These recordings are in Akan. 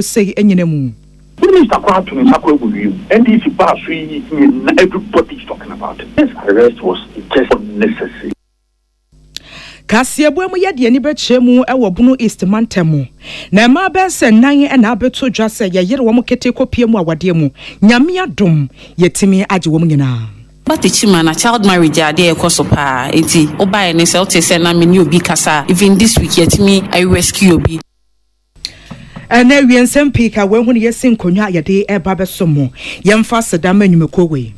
say enyinemu. Minister Kwatu and Sakwe with you. NDC pass everybody's talking about it. This arrest was just unnecessary. Kasiebwe mu yede ani beche mu ewo bunu East Mantemu. Na ma be se nan e na abeto dwa se ye yere wo mu kete kopie mu awade mu. Nyame adom yetimi age wo mu nyina. But the chimana child marriage are there kosopa enti oba ene se ote se na me ni obi kasa even this week yetimi I rescue obi. Na wiensem pika we hu ne yesin konwa yede eba besomo. Yemfa sedama nyumekowe.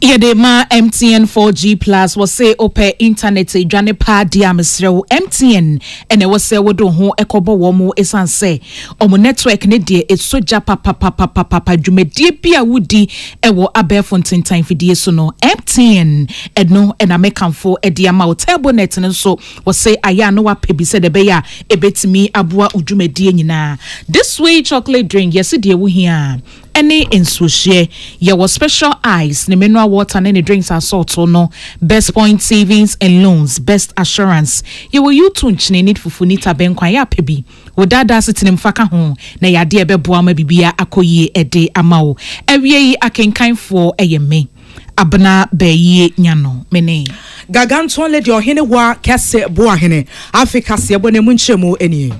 Yedema MTN 4G Plus was say open internet dwane pa dia mesrew MTN ene was say wodo ho ekobo wo mu esan say omo network ne de esoja papa dwumedie bia wudi ewo abefo ntentan fidie so no MTN edno ena mekanfo ede ama hotel net ne so was say aya no wa pebi se de be ya ebetimi aboa udwumedie nyina this way chocolate drink yesidie wo hia any insushie ye was special ice ne mineral water and any drinks are sort no best point savings and loans best assurance ye will you tunchine need fufunita benkwa ya pebi wodada sitine mfaka ho na yade ebeboa ma bibia akoyie ede amao ewie akenkan for eyeme abna beye nyano mene gaganto lady ohene wa kese bo ahene Africa se ebo ne munchemu eni.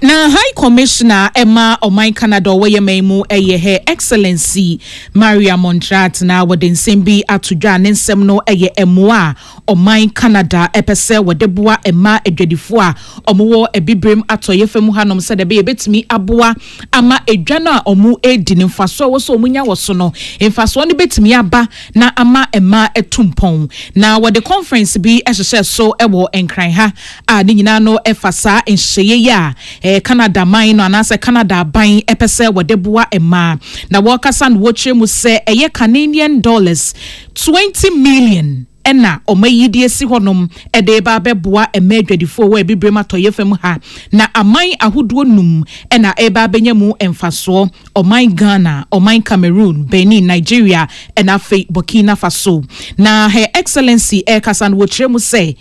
Na High Commissioner Emma Omai Canada weye memu eye Her Excellency Maria Montrat na wode nsembi atudwa ne nsem no eye emwa Omai Canada epese wode boa emma edwadifo a omowo ebibrem atoye femu hanom se de be betimi aboa ama edwa no a omu edi ne mfaso wo so omunya wo so no mfaso ne betimi aba na ama emma etumpon na wode conference bi ehye so ewo enkran ha a ne nyina no efasa enhyeye ya Canada mine no anase Canada ban epese wodeboa ema na wakasa no wotre mu se eye Canadian dollars 20 million ena omayidie si honom ede ba beboa emedwadifo we bibrema toye fam ha na aman ahodo num ena eba benyemu emfaso oman Ghana oman Cameroon Benin Nigeria ena fe Burkina Faso na Her Excellency Ekasan wotre mu se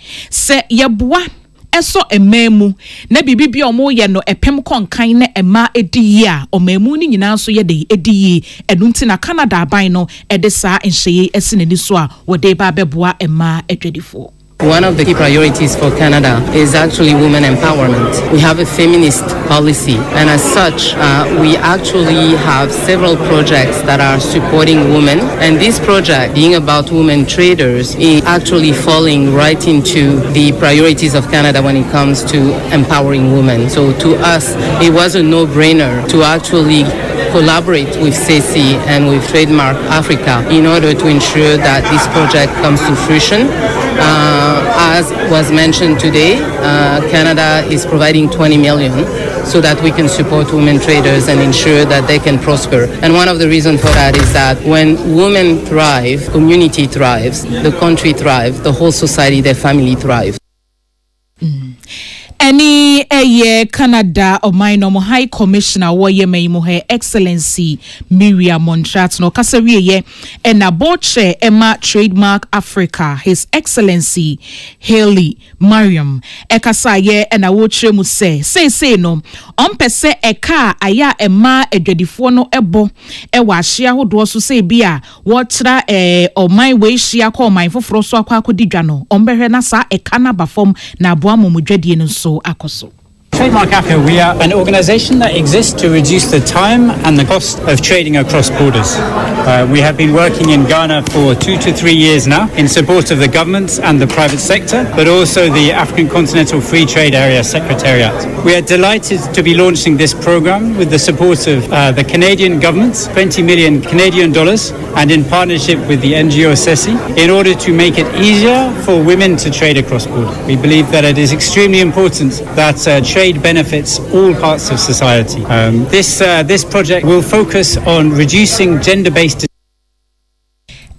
yeboa eso ememu na bibibi omo ye no epem konkan na ema ediyi a omemu ni nyina so ye de ediyi enunti na Canada aban no edesa enhye esineni so a wode ba beboa ema edwadifo. One of the key priorities for Canada is actually women empowerment. We have a feminist policy, and as such, we actually have several projects that are supporting women. And this project, being about women traders, is actually falling right into the priorities of Canada when it comes to empowering women. So to us, it was a no-brainer to actually collaborate with CECI and with Trademark Africa in order to ensure that this project comes to fruition. As was mentioned today, Canada is providing 20 million so that we can support women traders and ensure that they can prosper. And one of the reasons for that is that when women thrive, community thrives, the country thrives, the whole society, their family thrives. Any eye Canada or my High Commissioner woye meimu Her Excellency Miriam Montrat no kasawie ye and a boche Emma Trademark Africa His Excellency Haley Mariam ekasa ye and a wotre mu say no ompese eka aya Emma edwadifo no ebo ewa hia hodo so say bia wotra o my we hia call my foforo so akwa akodidwa no ombehwe na sa eka na bafom na aboa momodwadie no so akoso. Trademark Africa, we are an organization that exists to reduce the time and the cost of trading across borders. We have been working in Ghana for 2 to 3 years now in support of the government and the private sector, but also the African Continental Free Trade Area Secretariat. We are delighted to be launching this program with the support of the Canadian government, 20 million Canadian dollars, and in partnership with the NGO CECI, in order to make it easier for women to trade across borders. We believe that it is extremely important that trade benefits all parts of society. This project will focus on reducing gender-based.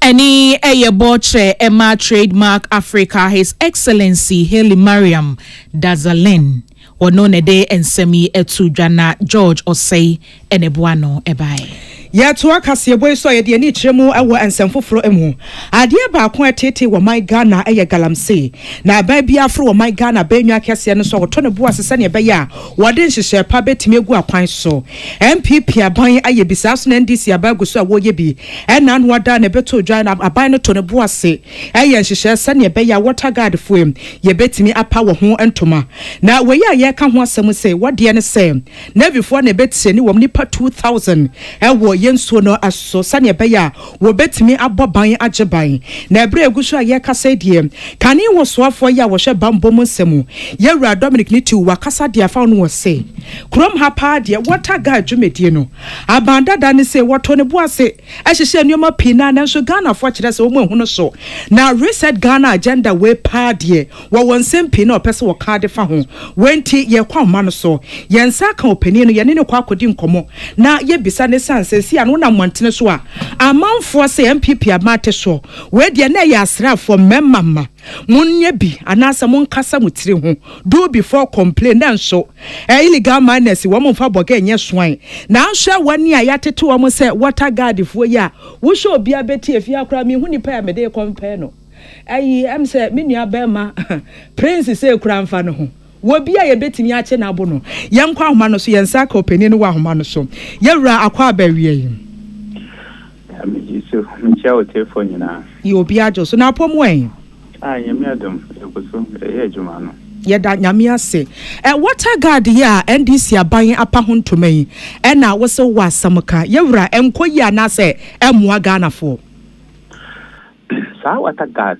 Any boche Emma Trademark Africa His Excellency Haley Mariam Dazalen wono ne de ensemi etu dwana George Osei enebuano ebae ya to akase boy so ye de ni kiremu ewo ensem foforo emu ade ba ko atete wo my Ghana eye galamse na ba bia afro wo my Ghana ba nwa kese no so to ne bo asese ne be ya wode nhihye pa betimi egu akwan so MPP aban aye bisa so na NDC abagu so wo ye bi ena no wada ne beto dwan aban no to ne bo ase eye nhihye se ne be ya water guard fuem ye betimi apa wo ho entoma na we ya ye ka ho asem se wode ne se na before ne betie ni wom nipa 2000 ewo yenso no aso sane beya wo betimi aboban ageban na ebre eguso aye kasa die kane wo soafo ya wo hwe bambom nsemu yewura Dominic Nitu wakasa dia fa no wo se krom ha pa die water guard dwumedie no abanda da ne se woto ne boase ahyehye anuoma pina na nso Ghana fo kire se wo mu ehunu so na reset Ghana agenda we pa die wo wonsem pina opese wo ka de fa ho wenti ye kwa ma no so yensa ka opani no ye ne kwa akodi nkomo na ye bisa ne sanse si anu na mwantene so a amanfo se MPP amate so we de na ya asrafo memama munye bi anasa munkasa mutire ho do before complain na nso illegal miners wo mfa boga enye soan na ahwa wani a yatete wo mo se water guard fo ya wo hwe obi abeti efi akora mi hu nipa ya mede compare no am se menua bema prince se kura mfa no ho wo bia ye betimi ache na abo no yenkwa homa no so yensa ka opani no wa homa no so yewura akwa abawie yi so nchia o telephone na yo bia jo so na pomu en yemi adam ekoso ejuma no yeda nyame ase water guard ya NDC aban apa ho ntoman na wo se wa samka yewura enkoyi anase emua Ghana fo water guard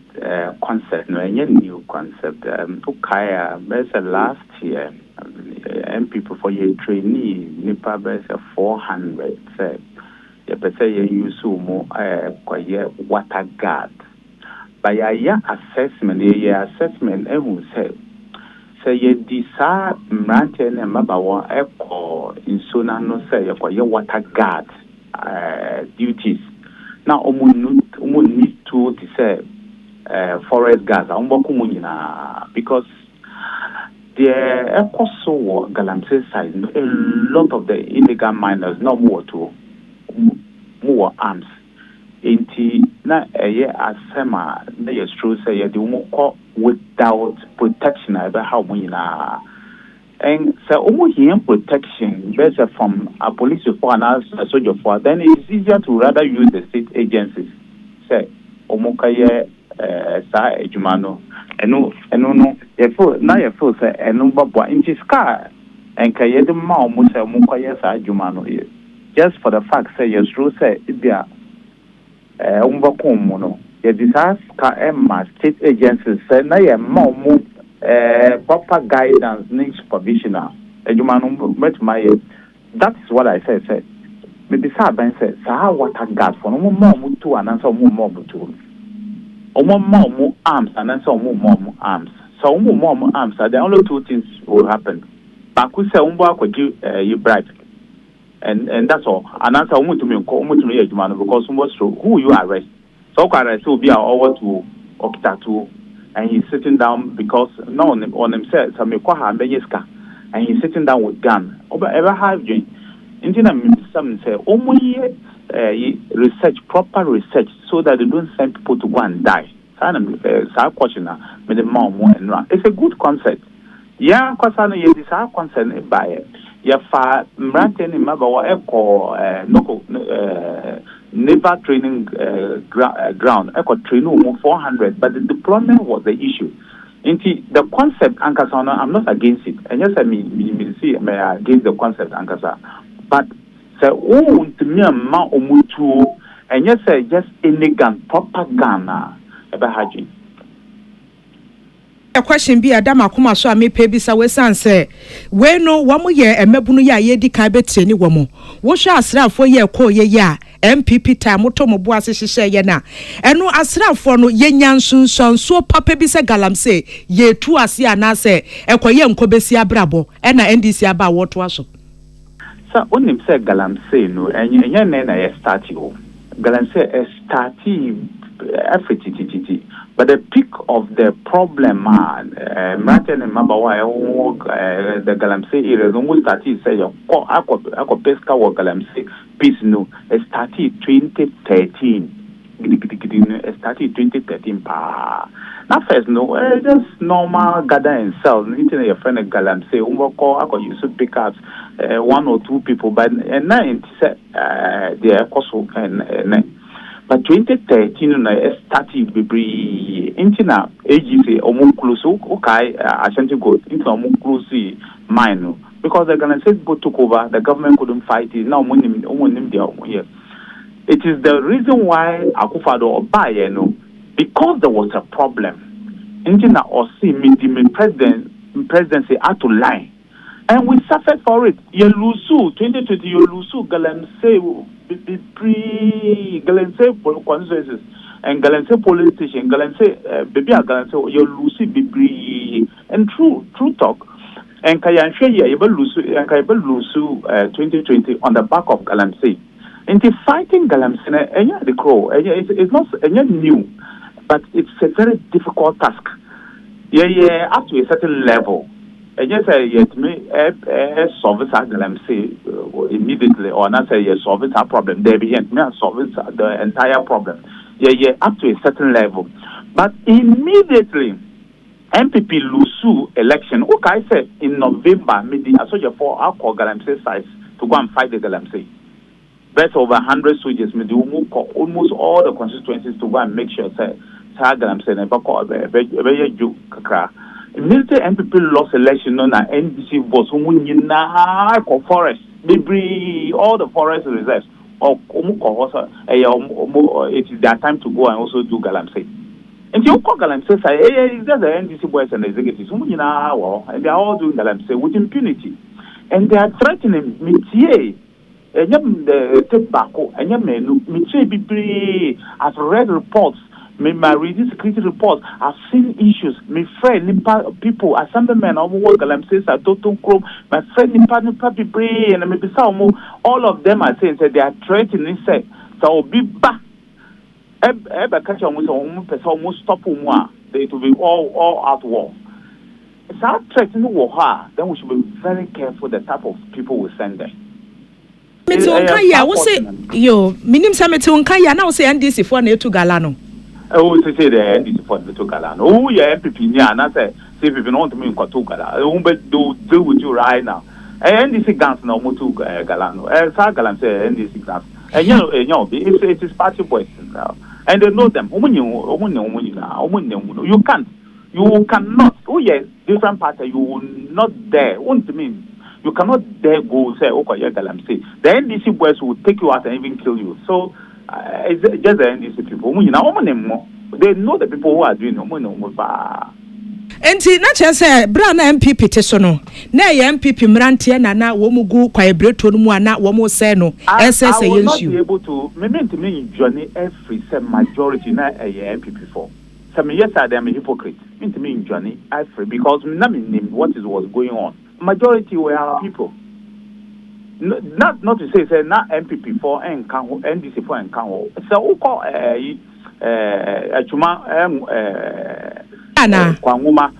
concept no any new concept ukaya last year MPP for your trainee nipa besa 400 say you better use mo water guard by ya assessment who say you decide mrante na mabawo insona no say you water guard duties now need to say forest gas because the ecoso galamsey side a lot of the illegal miners no more arms inti na asema na yes true say you do without protection about how and so here protection better from a police for and a soldier for then it's easier to rather use the state agencies say omokaye sa ejumano eno no ye feel say eno babo inti scar and kaye de ma omo say omokaye sa ejumano just for the fact say yes true say dia umbakom no ye disas ka emma state agencies say na ye ma omo proper guidance needs supervision that is what I said me decide ben say sa water guard for no more to and answer more to more arms and answer more arms so more arms are the only two things will happen but we say you bribe and that's all and answer to me because who you arrest so arrest will be over to Okitatu and he's sitting down because no on himself and he's sitting down with gun ever have you some say research proper research so that they don't send people to go and die it's a good concept because I know this our concern by it fa mrante ni mabawa eco naval training ground eco training 400 but the deployment was the issue the concept ankasa I'm not against it and yes I mean see me against the concept ankasa but say to me ma omutu and yes just any gun proper gun ebe haji a question be adama kuma so me pay bisa we sanse we no wamo ye emebunu ya ye di ka betie ni wamo wo hwa asrafo ye ko ye ya MPP time to mo bo asehye ye na eno asrafo no ye nyansun sonso papa bi se galamse ye tu ase anase ekoye nkobesi abrabo na NDC aba woto aso sa onim se galamse no enye na ye start yo galamse start everything But the peak of the problem, Martin and Mabawa, the Galamsey area, almost started say, Ako Pesca or Galamsey, peace no, it started 2013. It started 2013. Now, first, no, just normal gather and sell. Internet, your friend Galamsey, Ako used to pick up 1 or 2 people, but and now they are also and. But 2013, I started be intina agency close. Okay, Ashanti go into close mine because the Ghana took over. The government couldn't fight it. Now, it is the reason why Akufo-Addo buy because there was a problem. Intina or see me presidency had to lie. And we suffered for it. You lose 2020, you lose Galamsey Galamsey consensus and Galamsey police station, Galamsey baby Galamsey, you lose and true talk. And Kayan Shaya, you will lose 2020 on the back of Galamsey. And the fighting Galamsey, and the crow, it's not new, but it's a very difficult task. Yeah, up to a certain level. And yes, yet me solve it Galamsey immediately, or not say yes, solve it our problem. There be me solve it the entire problem. Yeah, up to a certain level. But immediately, MPP lose election. Okay, I said in November, Midday, I saw you for our Galamsey size to go and fight the Galamsey. There's over 100 soldiers, Midday, almost all the constituencies to go and make sure say Galamsey never call very Kakra. Military MPP lost election on an NDC votes who win in forest, maybe all the forest reserves. Or it is their time to go and also do Galamsey. And you call Galamsey say, hey, there's the NDC boys and executives who win and they are all doing Galamsey with impunity. And they are threatening Midday. And the tobacco and your men, Midday, I've read reports. Me reading security reports, I've seen issues. My friend, people, assemblymen, Galamsey, Toton Chrome, my friend, Nipa people, and maybe all of them are saying that they are threatening, say, so be back. Ever catch almost stop they to be all out war. It's our threatening war, then we should be very careful the type of people we send there. I will say, yo, Minim Sameton Kaya now say NDC for to Galano. Oh, to say the NDC for the Galano. Oh, yeah, MPP, and I say, see if you want to mean Kotugala. I won't do with you right now. NDC guns no more to Galano. Sagalan say NDC guns. And you know, it is party boys now. And they know them. You can't. You cannot. Oh, yes, different party. You will not dare. Won't mean. You cannot dare go say, okay, yeah, Galamsey. The NDC boys will take you out and even kill you. So, it's just the NDC people. They know the people who are doing it. Enti na chese bra na MPP te so no na ye MPP mrantie na wo mu gu kwa ebreto no mu ana wo mu se no ese se yensu. I will not be able to me journey every say majority na MPP for. Some yes I am a hypocrite. Me journey every because na me name what was going on. Majority were our people. Not to say not MPP for and NDC for and can. So who call Achuma Kwanguma,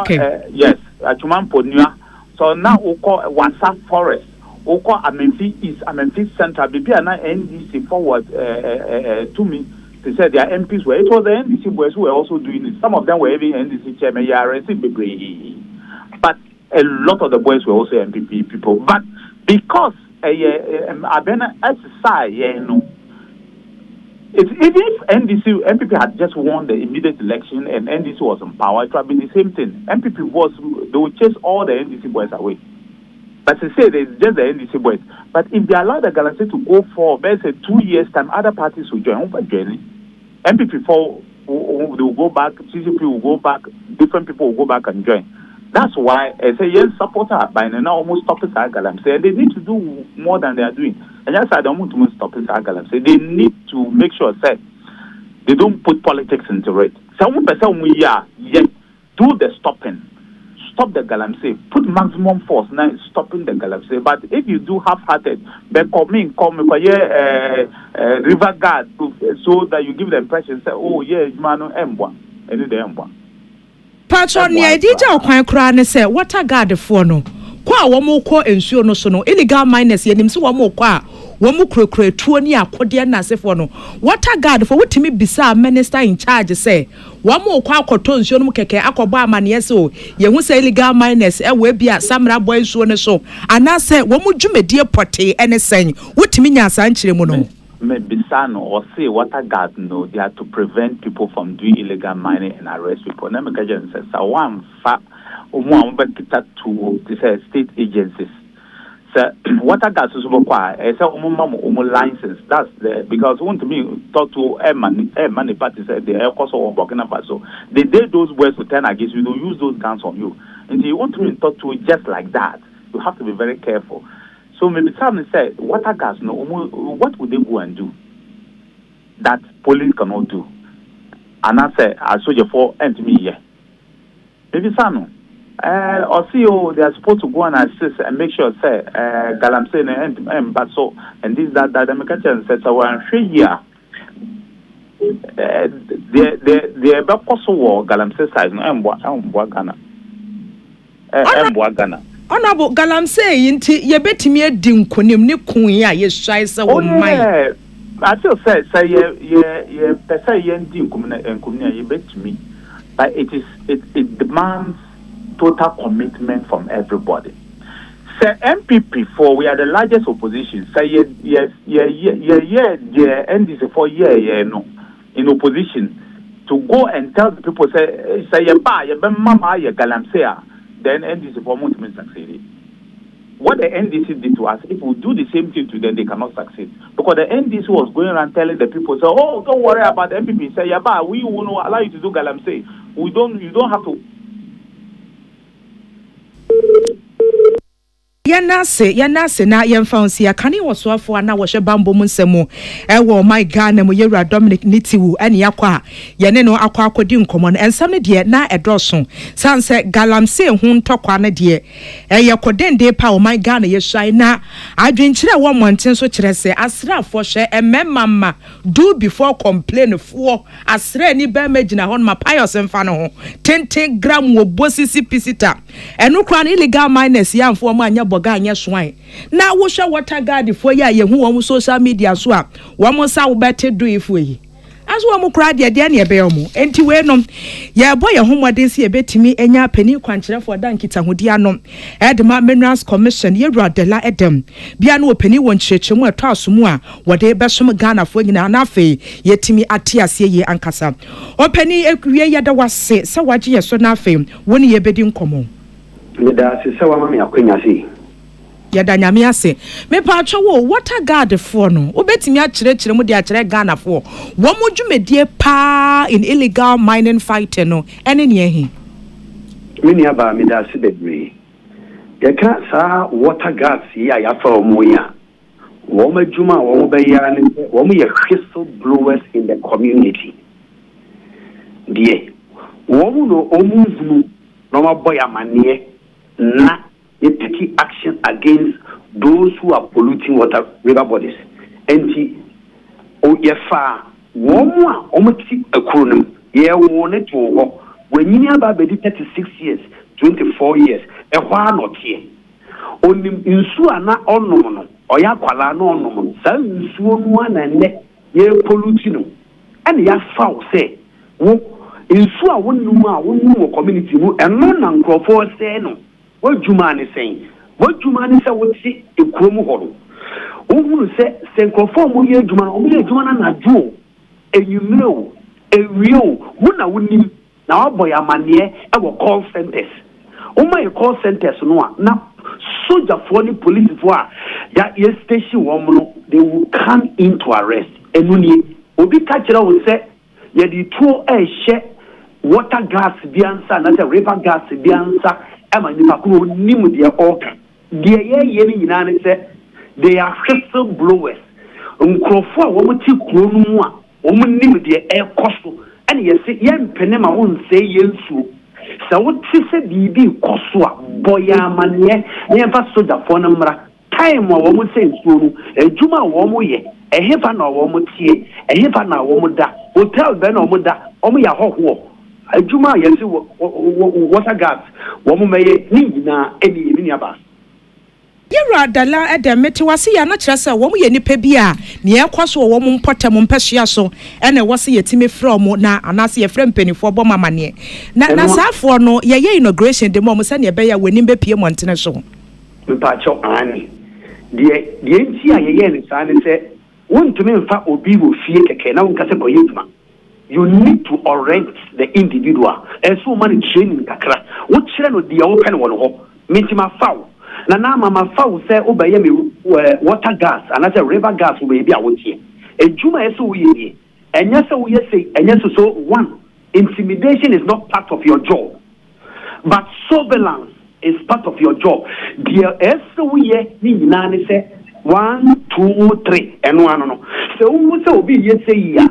okay. Yes, Achuma Ponua. So now who call Wasa Forest. Who call Amenfi East, Amenfi Central. Maybe an NDC forward to me. They said their MPs were. It was the NDC boys who were also doing it. Some of them were even NDC chairman. But a lot of the boys were also MPP people. But because Abena exercise, even if MPP had just won the immediate election and NDC was in power, it would have been the same thing. MPP they would chase all the NDC boys away. But to say it's just the NDC boys. But if they allow the Galamsey to go for, let's say, 2 years' time, other parties will join. MPP they will go back, CCP will go back, different people will go back and join. That's why I say yes, supporter by now almost stop it at Galamsey. And they need to do more than they are doing. And yes, I don't want to stop it at Galamsey. They need to make sure that they don't put politics into it. Some person we are yet do the stopping. stop the galamsey. Put maximum force now stopping the galamsey. But if you do half-hearted, river guard so that you give the impression say, oh yeah, man, embwa, any the embwa. Patron, the idea of quite crying say, what a guard for no. Kwa womo ko ensuo no so no illegal miners ye nim so womo kwa womo krokro tuo ni akode na sefo no water guard for wotimi bisa minister in charge say womo kwa akoto ensuo no keke akoba amane so ye hu say illegal miners e we bia samra boy ensuo no so ana say womo dwumedie pote ene sen wotimi nya san kire mu no Bisano or say water guard no, they are to prevent people from doing illegal mining and arrest people. Let me say so one fa to state agencies. So water guards is license. That's the because want to me talk to money party said the air cost of Burkina Faso. They did those words to turn against you, don't use those guns on you. And you want to me talk to just like that. You have to be very careful. So maybe someone said, water guards, no, what would they go and do that police cannot do? And I said, I saw you for and me, yeah. Maybe some, or see, they are supposed to go and assist and make sure, say, galamsey and but so, and this, that, the American says, so I'm sure, yeah. The about war, galamsey size, no, and Ghana. Ghana. Honorable galamsey inti ye betimi edi nkonim ne kun ya ye swai se wo mai I feel say ye pesa ye ndi nkonim ye betimi but it demands total commitment from everybody. Say MPP for we are the largest opposition. Say yes NDC for no in opposition to go and tell the people say ye be mama ye galamsey. Then NDC for months may succeed. What the NDC did to us, if we do the same thing to them, they cannot succeed. Because the NDC was going around telling the people, so, oh, don't worry about the MPP. Say, yeah, but we will not allow you to do galamsey. You don't have to. Yanase na yemfansi akani wosoafo na wo hwe bambo mu nsemu ewo my Ghana mu yewura Dominic Nitiwu ene yakwa ye ne no akwa akodi nkomo no ensam ne de na edoso sanse galamsey hu ntokwa ne de eye kodende pa o my Ghana ye hwai na adwenkyire wo monten so kire se asrafo hwe ememama do before complain fo asra ni ba magina hon ma pious mfa no ho 10 gram wo bosisi pisita enu kra na illegal miners yamfo ma anya ganye swine na wo hwe water guard for ya ye hu wo social media so a wo sa wo bete do ifo yi aso wo kura de na ye be mo enti we no ye boy ye homoden se ye betimi enya pani kwankyere for dan kitahodi anom edema minerals commission ye radela edem bia no pani won kyerechemu eto asomu a wode besom Ghana fo nyina na afi yetimi ate ase ye ankasa opani ekwie ye da wase se waje ye so na afi woni ye bedi nkomo Midday se wa mama akwanya se yada nyame ase me pa atwo water guard for no obetimi akire mu de akire Ghana for wo mo dwumedie pa in illegal mining fighting no ene ne ehi mini aba Midday se bebre ye ka sa water guards ya ya fa mo ya wo ma dwuma wo be ya ne wo mo ye whistle blowers in the community die wo mo no omuvunu no ma boy amane na they take action against those who are polluting water river bodies. And o yefa womwa omoti akronim ye wone to when you aba be 36 years 24 years e hwa anotie onim nsu ana onom no oya kwala na onom sa nsu onu ana ne ye polluting no and ya foul say wo nsu a wonum community mu eno na nkrofo say no what Jumani saying? What Jumani say? What see a chrome holo? Who say, Senkoform, we are Jumana na do, and you know, a real one I wouldn't now boy a manier, our call centers. Oh, my call centers, no, now, soldier for the police for that yes, station woman, they will come in to arrest. And when you will be catched, I will say, yeah, the 2 air share water gas, the answer, not a river gas, the answer. Ama nipa ko nimu de orca de ye ni nyina ne se they are whistle blowers nkrofo a wo mti kuro mu a wo nim de e koso ene ye se ye mpene ma won se ye nsuo So what she said, BB Koswa, Boya Mania, never soda for number. Time or woman saying so, a Juma woman, a heaven or woman tea, a heaven or woman da, hotel Ben or Muda, only a hot war. A Juma, yes, water gas, woman may need na any miniabas. Yera dala edemete wase ya na kire se wo ye nipa bi a ne ekwaso wo mo mpota mo mpehia so ene wase yetime from na anase ye frem penifo bo mamane na saafo no ye inauguration de mo se ne be ya wani be pie mo ntene so mpa cho ani de nti a ye ne sa ne se wontumi mfa obi wo fie keke na wonka se koyeduma. You need to orient the individual and so many training kakra wo kire no de wo pen wo no ho mitima fawo na mama fowl say obeye me water gas and I say river gas we be awotie ejuma eso we ye enya se we say enya so one intimidation is not part of your job but surveillance is part of your job there eso we ye ni nyina ne say 1 2 3 eno ano no so we say obi ye say ya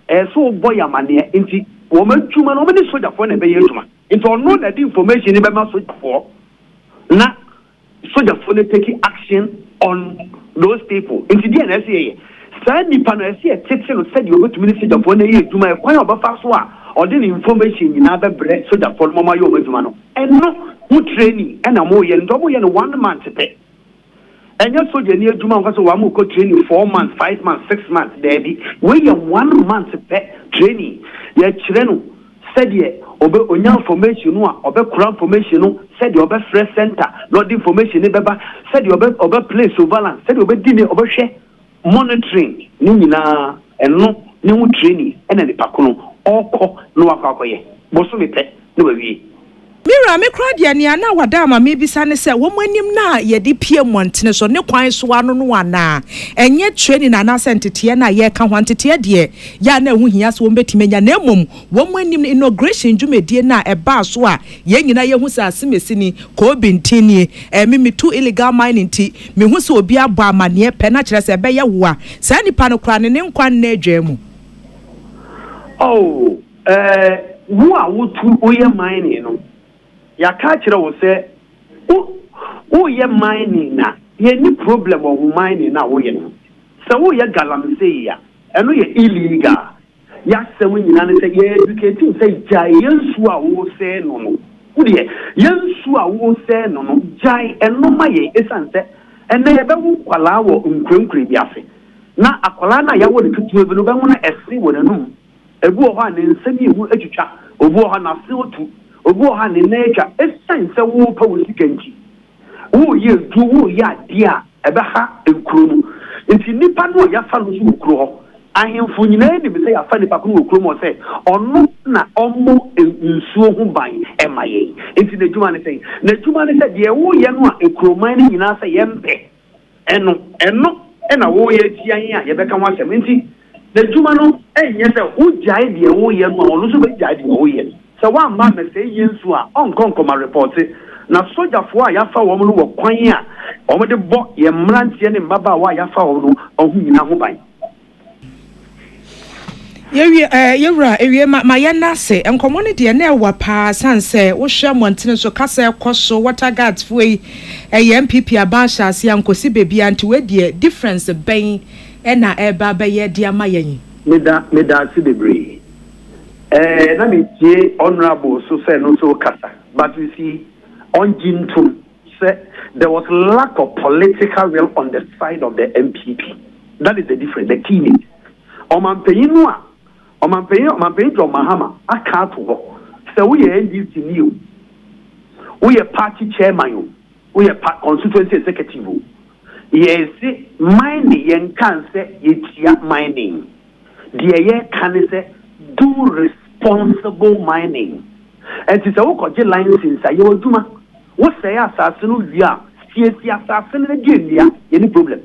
eso boy amane enti wo madwuma no me ni soldier for na be ye dwuma enti ono na the information ni be ma soldier for na soldier for taking action on those people. Into the NSA, Sandy Panasia takes said you go to Ministry of One year to my point of a fast one or the information in other bread soldier for Mama Yomano. And no good training and a more and double and 1 month to pay. And your soldier near Juma was a one go training 4 months, 5 months, 6 months, Debbie. Where you 1 month to pay training. Your children said ye obe onya information no obe kura information no said the obe fresh center not information ni beba said the obe place surveillance said the obe di ni obe hwe monitoring ni nyina eno ni hu training ena ni pakono oko no akwakoye boso me pe no bawie Mira me kra dia ne ana wadama me bisa ne se wo manim na ye de pie montene so ne kwan so ano no ana enye training na na sentete na ye ka hwantete de ya na hu hia so wo betimenya na emom wo manim inauguration dwumedie na eba so a ye nyina ye hu sa asemesini ko bintini me too illegal mining ti me hu se obi abo amane pe na kire se be ye wo a sa nipa no kra ne nkwan na adwamu wo a wo tu oye mining no ya ka kire wo se wo ye mining na ye ni problem of mining na wo ye no se wo ye galamsey ya eno ye illegal ya se wo nyina ne se ye educating say jai yensu a wo se no no wo de yensu a wo se no no jai eno ma ye esanse ene ye be wo kwala wo nkwenkwe bi afe na akwala na ya wo de tutu ebi no be ho na ese wo nanum ebu o ha ne nsemi ewu atwitwa obu o ha na se otu obu ha ne nature essence wo pa wo sikanti wo ye du wo ya dia ebe ha enkuro mu nti nipa no ya fa no so okuro ho ahemfo nyina ni be say ya fa nipa ko okuro mo say ono na omo nsuo ho ban emaye nti na djuma ne say de wo ye no a ekuro man ni nyina say yempe eno ena wo ye tian a ye be ka wa sem nti na djuma no enye say wo jai de wo ye no ono so be jai de wo ye so one man say yensu a onkonko ma report na soldier fo a yafa wo no wo kwan a wo de bo ye mrantie ne mbaba wa yafa wo no ohu nyina ho ban yewie ma yana se enkomo ne de na ewa pa sanse wo hwe montene so kasa ekoso water guards fo yi MPP abasha ase ankosi bebi anti we de difference ben na eba be ye de amayen meda si debre na me tie honorable so say no so kasa but you see on Jintum say there was lack of political will on the side of the MPP. That is the difference, the key need. Omampeyin to Mahama aka to ho say we NDC new we party chairman we constituency executive yes mining yen can say it's mining the year can say do responsible mining. And it's a work of license. I will do what say assassin, yeah, assassin again, any problem.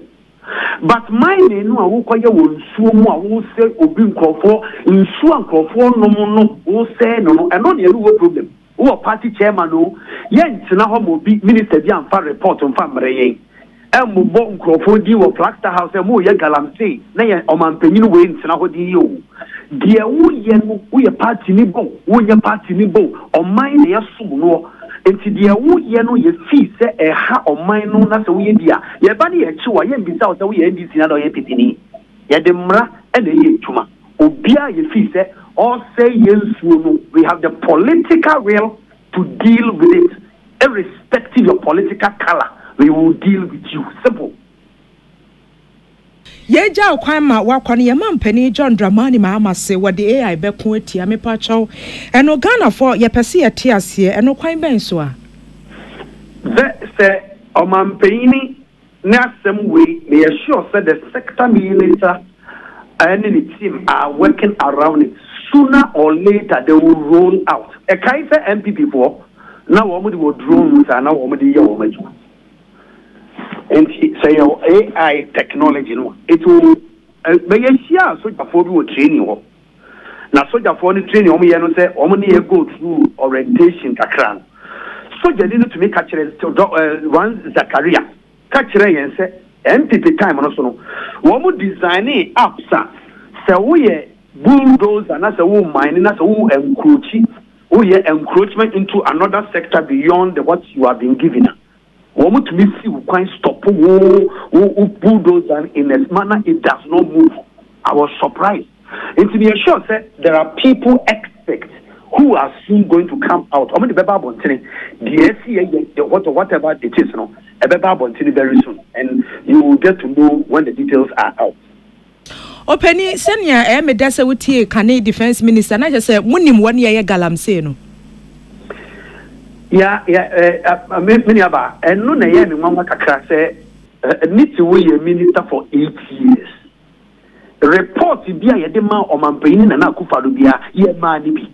But mining, no, I will call you I will say, Obin Crawford, in Swan Crawford, no, will say no, and not your problem. Who party chairman, no, yen, Sinahomo be minister, young far report on family. And Mubon Crawford, you or Plaster House, and more Galamsey, nay, or man, Penin Wayne, Sinaho, deɛ woyɛ no woyɛ party ni bo woyɛ party ni bo ɔman na yɛsom no enti deɛ woyɛ no yɛ fee sɛ ɛha ɔman no na sɛ woyɛ dia yɛba ne yɛkyi wa yɛmbisa wo sɛ woyɛ NDC na ɔyɛ pitini yɛde mmara ɛna ɛyɛ adwuma obia yɛ fee sɛ ɔsɛ yɛnsuo no we have the political will to deal with it irrespective of political color we will deal with you simple. Yeja kwan ma wakwa ne yema mpani John Dramani ma se wode AI beko atia me pa chaw eno Ghana for ye pese ye te ase eno kwan ben so a se omampani na asem we me sure say the sector minister and the team are working around it sooner or later they will roll out e kai say MPP for na wo mo di wo drones na wo mo di ye wo maju. And say your AI technology, no, it will be a share so before we will train you. Now, so for the training, say, only go through orientation, kakran. So you need to make catch one Zachariah, catch and say, MPP time and also. One more designing apps, so we bulldoze and as a woman, and as a woman encroachment into another sector beyond what you have been given. Woman to me see we can't stop bulldozer in a manner it does not move. I was surprised. And to be sure said there are people experts who are soon going to come out. I'm the Beba Bontini, the SCA, whatever it is, no, a Beba Bontini very soon, and you will get to know when the details are out. Openi senya medasa wuti Kane Defense Minister na just say munim 1 year galamse no. Yeah, many about and no na ye me mama kakra say need to we minister for 8 years. Report bia ye de ma omampani na akufado bia ye ma ni bi.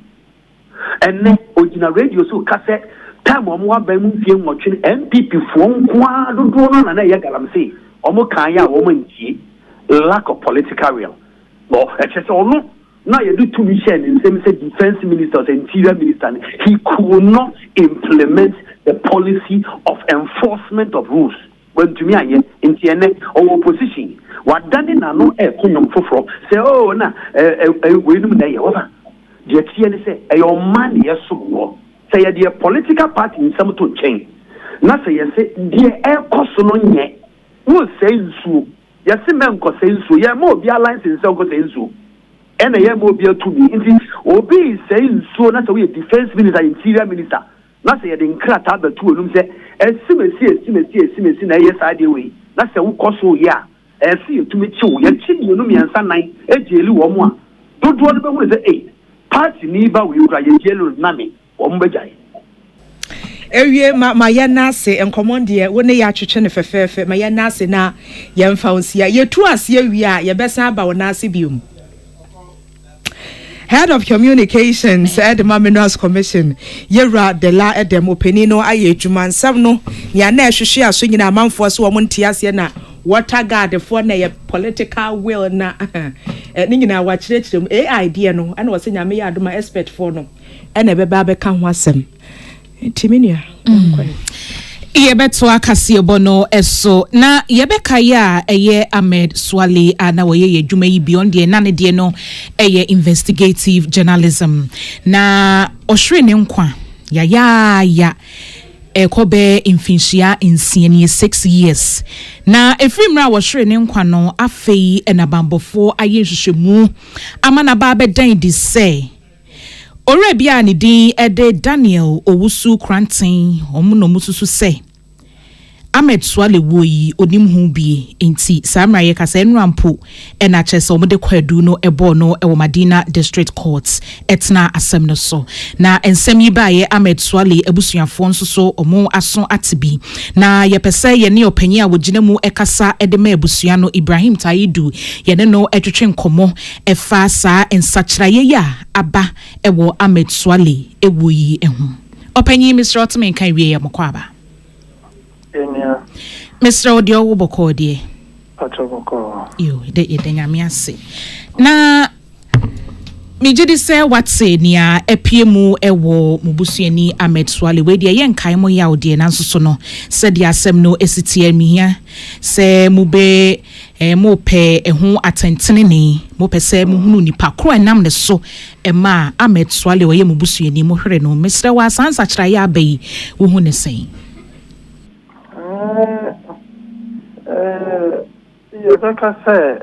Enne original radio so ka say time omo aba mu fie nwotwe MPP fo nkoa dodo no na ye galamse omo kan ya omo ntie lack of political will. But e say ono now you do two missions in same say defense minister or interior minister. He could not implement the policy of enforcement of rules. When to me in TNA or opposition, what done in no kunyum fofro say oh na we no na over. The TNA say your man yes so say the political party in some to change. Na say say the air cost no nye. Who say so? Yes men ko say so. Yeah mo be alliance in say ko say so. And a year more be to me. Obi saying so not a defense minister, interior minister. Not say the crack out the two of them say, and see, yes, I do way. That's a cost so yeah. And see you to me too. Your chin, you know me and son nine, a jelly one more. Don't want to with the 8. Party neighbor will cry a yellow nami, Ombajai. Ewie ma ya nase encommand ye woni ya twetwe ne fefefe ma ya nase na ye mfa onsia ye tu ase awie a ye besa aba wona ase biom. Head of Communications at the Minerals Commission, Yera de la Edem Openino Aye Juman Samno, Yana Shia swinging a man for so Montiasiana, water guard the for a political will na Nina watch them a idea no, and was in a me my expert for no, and a babe can wasem. Timinia. Yebeto akasi bono eso na yebeka ya eye Ahmed Swale ana woye dwuma yi beyond the nane de no eye investigative journalism na ohwere ne nkwa ya ekobe infinsia insiani 6 years na efrimra ohwere ne nkwa no afei enabambofo aye hwehwemu amana ba bedan di say Orebia ni din ede Daniel Owusu Krantin omuno mususu se Ahmed Swale woyi onim hu bi enti samra ye kasa enrampo ena chese omde kwadu no ebo no ewo Madina District Courts etna asem no so na ensem yi ba ye Ahmed Swale abusuafo nso so omo aso atibi na ye pese ye ne opanyi a wogina mu ekasa edema abusua no Ibrahim Taidu ye ne no etwetwe nkomo efa sa ensachra ye ya aba ewo Ahmed Swale ewoyi ehu opanyi Mr. Ottoman kan wie ye mokwaba Mr. Odio Woboko die. Patoboko. Yo, de nyame ase. Na mejidi se watse nia epiemu ewo mubusuani Ahmed Swale we de yenkan mo ya odie nanso so no se de asem no esitie mihia se mube mo pe ho atentene ni mo pe se mo hunu nipa kro enam ne so ma Ahmed Swale oye mo busuani mo hwere no mesre wa sansa kira ya abai wo hu ne sen you better say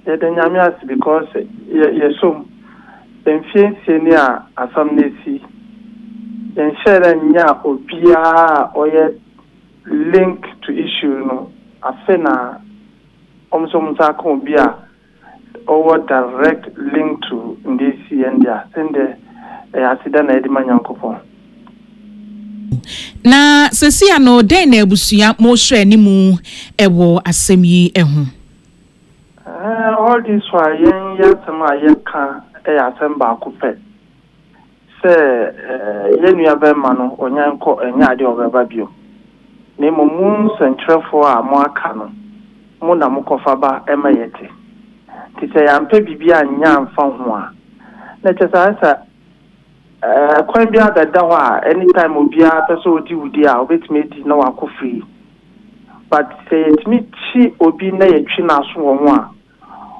the nyamias because yesum enfiensie ni asam nesi enhyere nya obia oye link to issue no afena omsomsa kon bia or direct link to ndc and their sende asida na edi manyankopon na sesia no den na abusua mo hwɛ ni mu ɛwɔ asɛm yi ɛho all this why yen yatama yeka asɛm ba ko pɛ sɛ yenua bɛ ma no onyanko enya ade obɛba bio ne momun sentrefo a mo aka no mo na mo kofa ba ema yete ti sɛ yampe bibia nya mfa ho a na kyesa kwan bia da ho a anytime obia pɛso odi wudi a obetime di na wako free but say it me chi obi na yetwi na so wo ho a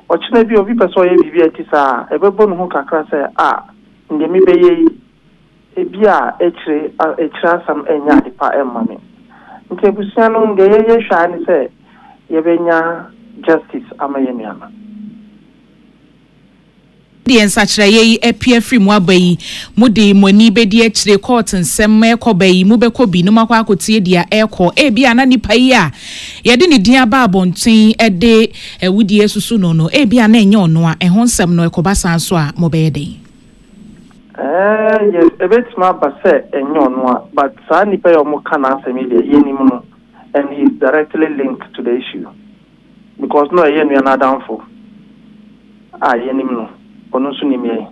ochina bi obi pɛso ye bibia ti sa ebebo no ho kakra sɛ nde mi beye ebia echira sam enya de pa emma me nti busia no nge ye hwa ni sɛ ye benya justice amayenyama the ensachira ye appear free mu abai mu de moni bedi akire court nsem ekobai mu bekobi no makwa akotie dia eko bia na nipa yi a ye de ne din aba abontin de wudi esusu no bia na enye ono a eho nsem no ekoba san so a mo be dey yes ebetima ba se enye ono a but sa nipa yo mo kana asemi de yenim no and he is directly linked to the issue because no ye no na downfall yenim no ono so ni me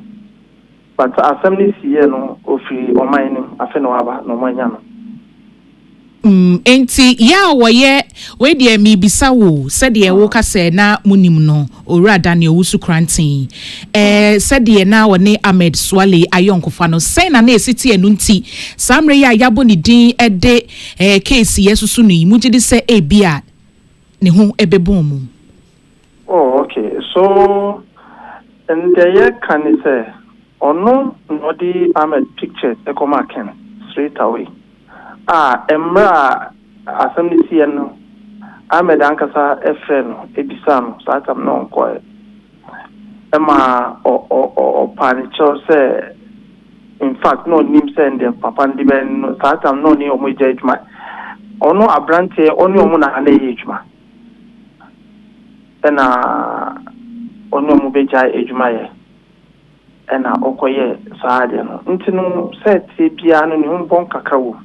but assembly sie no ofiri oman ni afa no aba no manya no enti ya woye we de mi bisa wo se de wo ka se na munim no owura Daniel Wusu Krantin se de na woni Ahmed Swale ayonkofa no se na esiti enu nti samre ya yabo ni din de case yesusu no yi mugidi se bia ne ho ebebon mu okay so and the can say ono no di Ahmed pictures e come Akan straight away emra assembly no Ahmed ankasa efren ebisa no so atam no nko ema o panicho say in fact no nim send the papa ndi ben no so atam no ni omo judgment ono abrante oni omo na na ejuma na ono mu beja ejuma ye na okoye saade no ntino set bia no ni mbon kakawo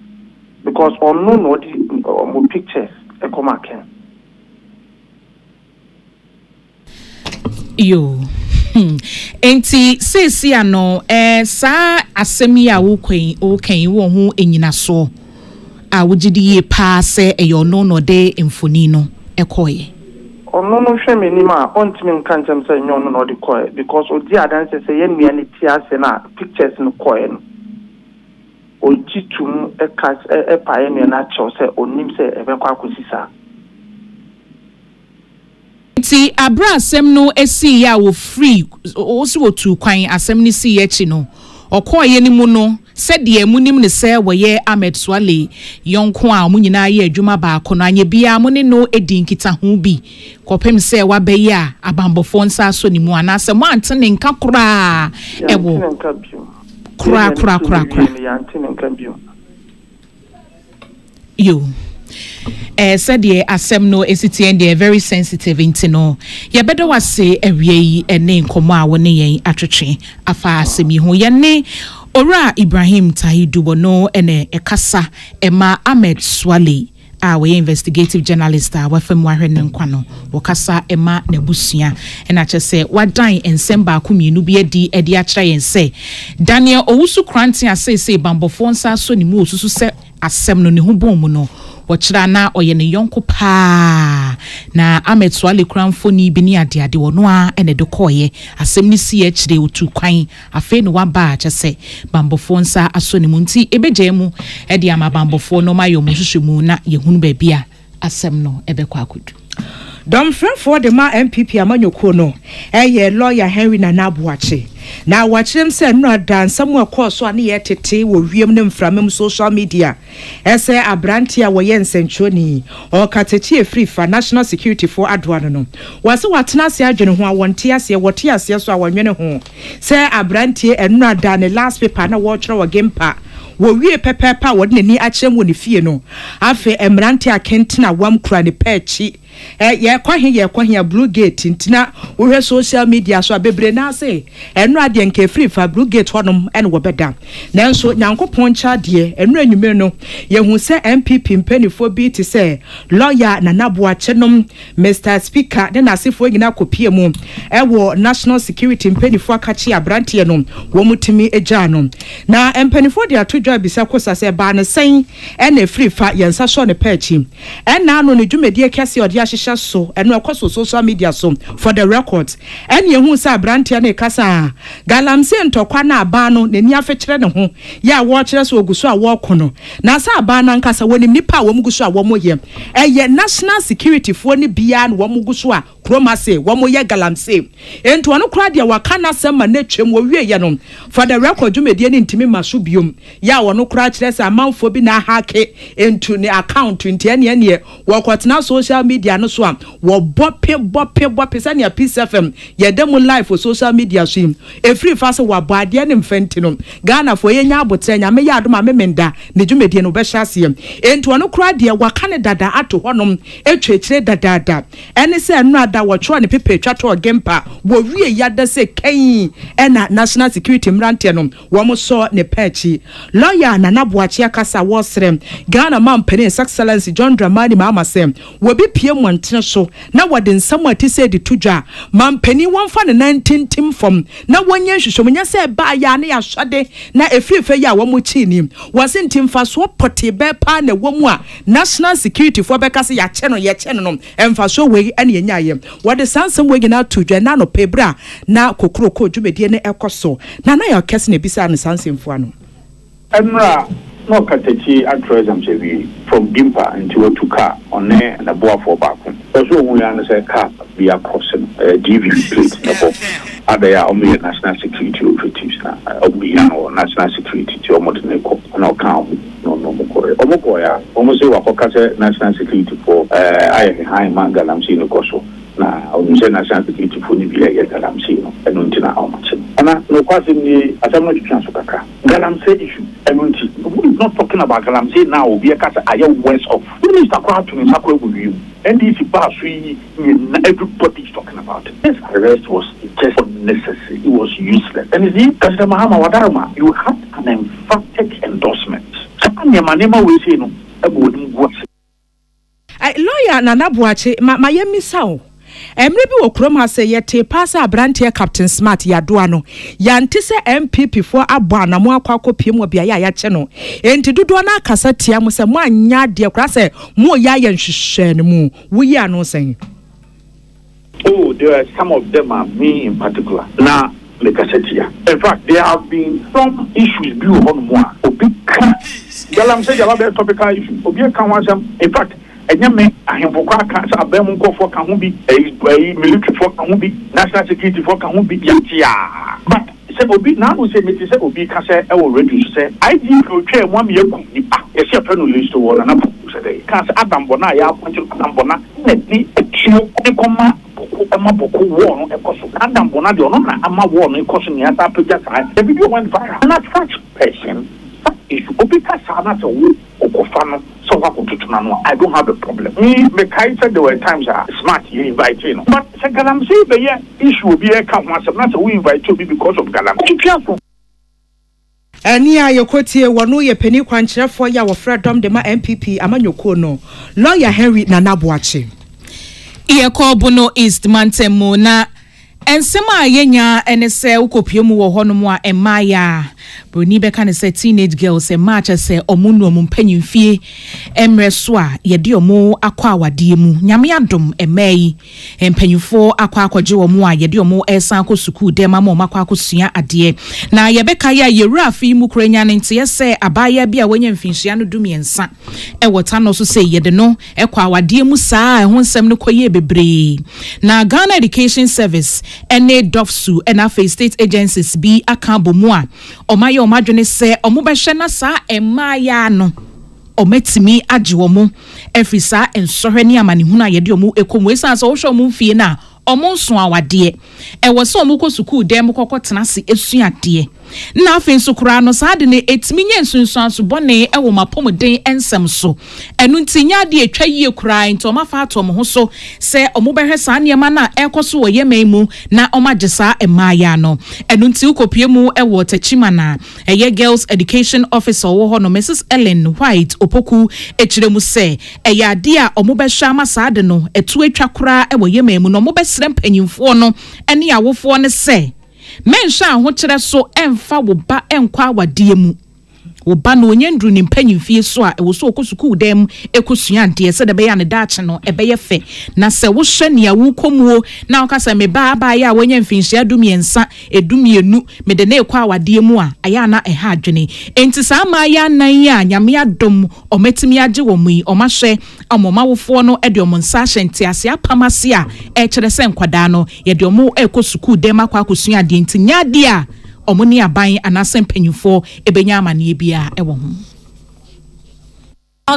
because ono no di mo pictures e come Akan yo enti sesi ano sa asemi a wo kan wo ho enyina so a wogidi ye pa se eyo no de mfoni no ekoye ono no hwe menima ontimi nkantem say nyon no de koy because odi adanse say yenua ni ti ase na pictures no koy no ojitum pa yenua na cho say onim say ebekwa akosisa ti abra asem no esi ya wo free o si wo tu kwan asem ni si echi no okoye ni mu no sɛdeɛ munim ne sɛ wɔyɛ Ahmed Swale yonko a mo nyina yɛ adwuma baako no anye bia mo ne no edi nkita ho bi kɔpem sɛ wabɛyi a abambɔfo nsa so ne mu anasɛ mo ante ne nka kora ɛwo kora yo said the asem no esiti and they very sensitive intino ya bedo wase awie yi ene nkomo a woni yen atwetwe afa asem yi ho ye ne Ora Ibrahim Tahidu no ene ekasa ema Ahmed Swale we investigative journalist wafem wahwene nkwano wakasa ema nebusua ena kyese wadan ensem ba ko mienu bi edi a kyerɛ yen se Daniel Owusu Krantin asese bambofo nsa so ni mu osusu se asem no ne ho bom mu no wɔkyerɛ na ɔyɛ ne yɔnko paa na Ahmed Swale kranfo ni bi ni ade wono a ene de kɔɔyɛ asɛm ni si akyire otu kwan afei no waba kyɛsɛ bambofo nsa aso ne mu nti ebegye mu ɛde ama bambofo no mayo mu hwehwɛ mu na yehunu ba bia asɛm no ɛbɛkɔ akodu Don for the ma MPP amanyoko no lawyer Henry Nanabuache na watchem se no dan somewhere course so ane yetete wo wiem ne mframem social media ese abrantia wo ye nsentwoni o katechi free for national security for adwa no wase watena se adwene ho awonte ase wote ase so awonwene ho se abrantie eno dan last paper na wo kyerɛ wo gempa wo wie pepepa wo de ni akyem wo ne fie no afi emrantia kentina wam kura ne pechi ye kwahe blue gate ntina wo hwe social media so abebre na ase eno ade nke free for blue gate honom ene wo beda nanso nyankopon cha de eno anwume no ye hu se MPP mpanifo bi ti se lawyer Nanabuache nom Mr Speaker de nasefo nyina kopie mu ewo national security mpanifo akachi abrantie no wo mutimi eja no na mpanifo de atodwa bisa kosa se ba ne sen ene free for yensa so ne pechi ena no ne dwumedie kese ode ahyehyɛ so eno akoso social media so for the records ene hu sa abrantie na kasa galamse ntokwa na aba no nani afekere ne ho ya wo kire so oguso a wo kono na sa aba na nkasa woni nipa wo muguso a wo moye eye national security fo ni bia na wo muguso a kromase wo moye galamse ento no kra de waka na sema na twem wo wie ye no for the record dwumedie ni ntimi maso biom ya wo no kra kire sa amanfo bi na hake ento ne account ntene ne wo kwatena social media no so a wo bope sa ne Peace FM ye dem live for social media so e free fast wo abade ne mfenti no Ghana fo ye nya abotre nya me ya adoma memenda ne dwumedie no be hyase ento no kra de waka ne dada ato honom etwekire dada ene se eno ada wo tro ne pepe twato gempa wo wie yada se kan ena national security mrante no wo mo so ne pechi lawyer Nanabuache akasa wo srem Ghana man pene excellence John Dramani mama sem wo bi pie montene so na wode nsam ati se di tudwa man peni wonfa ne 19 tim from na wonye hwehwomunya se ba ya ne ya hwade na efrife ya wo mo chi ni wose ntim fa so pote be pa na wo mu a national security for be kase ya che no emfa so we ene yenya ye wode sansem we gina tudwa na no pebra na kokroko dwumedie ne ekoso na ya kese ne bisa ne sansem fo ano Emra no katechi altruism chevi from Gimpa into Otuka on there and a boa for back. Also we understand car be a crossing GV plate no ada only national security operatives na obi or national security to omodineko na account no mokore omokoya omo say wakokase national security for I high man galamsi no koso na onse national security for ni bi ya galamsi no eno ntina awmache ana no kwase ni asamno twanso kaka galamsi issue eno we're not talking about galamsi now obi akasa aye worse off minister kwa to ni sakwa egwu NDC pass everybody is talking about it. This arrest was just unnecessary. It was useless. And you see, President Mahama Wadarma, you had an emphatic endorsement. Lawyer Nanabuache, Miami Sao. Emre bi okrom ha se yete pass abrantie Captain Smart ya doa no yante se MPP for abwa na mo akwakopie mo bia ya che no enti dodo na akasa tia mo se mo anya de kra se mo ya ye nhwehwe ne mu wo yi ano sen. Oh, there are some of them are me in particular. Now, in fact, there have been some issues due on one. Obi kan galam say jala be topical issue. Obi kan wan sam. In fact, enyame ahemfokwa kan sa abem nkofo kan ho bi military for kan ho bi national security for kan ho bi yatia. But say obi na no say me say obi ka say e wo ready say IG go twa mo am yaku nipa. E say pe no list wo na na say dey. Kan say adambo na ya appoint adambo na ni etio e koma Emma Boko war no ekoso Adam Bona de ono na ama war no ekoso ni ata pagya sai the video went viral and at such person that is obika sana to wo okofa no so wa ko tutuna no I don't have a problem me kai said there were times smart you invite you know but say galam say be issue be e ka ho asem na say we invite you because of galam Ani ayokotie wono ye pani kwankyerefo ya wo freedom de ma MPP amanyoko no lawyer Henry Nanabuache Iyakobuno East Mantemu na ensema yenya enese ukopie mu wo hono mu a emaya broni beka ne say teenage girls e match say omuno mu mpanyimfie emre so a ye de omo akwa awade mu nyame adom emai mpanyimfo akwa akwaje omo a ye de omo esan ko suku dem ma omo akwa akosua ade na ye beka ya yewura afi mu kuranya ne nte say abaya bia wanya mfinhia no dumiensa e wota no so say ye de no e kwa awade mu saa ho nsem no koye bebre na Ghana Education Service ene dofsu ena face state agencies bi Akan bomu a omaye omadwene se omobehwe na saa emaya no ometimi age womo efisa ensohwe ne amanehunu ayede omu ekomu esa so wohwe omu fie na omonso awade e wo so omu ko suku dem kokotena se esuade na afen so kura no saa de ne etimi nye nsunsun aso bone e wo mapomden ensem so enu ntinya de etwa yie kura nto mafa atom ho so se omobehwe saa niema na ekoso wo yeman mu na omagesa emaya no enu nti ukopie mu e wo tachima na eye girls education officer wo ho no Mrs Ellen White opoku echiremu se eya de a omobehwe ama saa de no etu etwa kura e wo yeman mu no omobesre mpanyimfo no ene awofo ne se mensha ho kire so emfa wo ba enkwa awade mu wo ba no onyendru ni mpanyimfie so a wo so okosuku dem ekosua ade se de be ya ne daache no ebe ye fe na se wo hwe ne awu komuo na okasa me ba ya wonya mfinhia dumiensa edumienu me de na ekwa awade mu a aya na eha adwene enti sa ma ya nan ya nyame adom ometimi age wo mu omahwe amomawofo no ede omonsa hyente ase apamase a e kire se nkwada no ye de omo ekosuku dem akwa akosua ade enti nyade a omoni aban anasem panyufo ebenya amane bia ewo ho.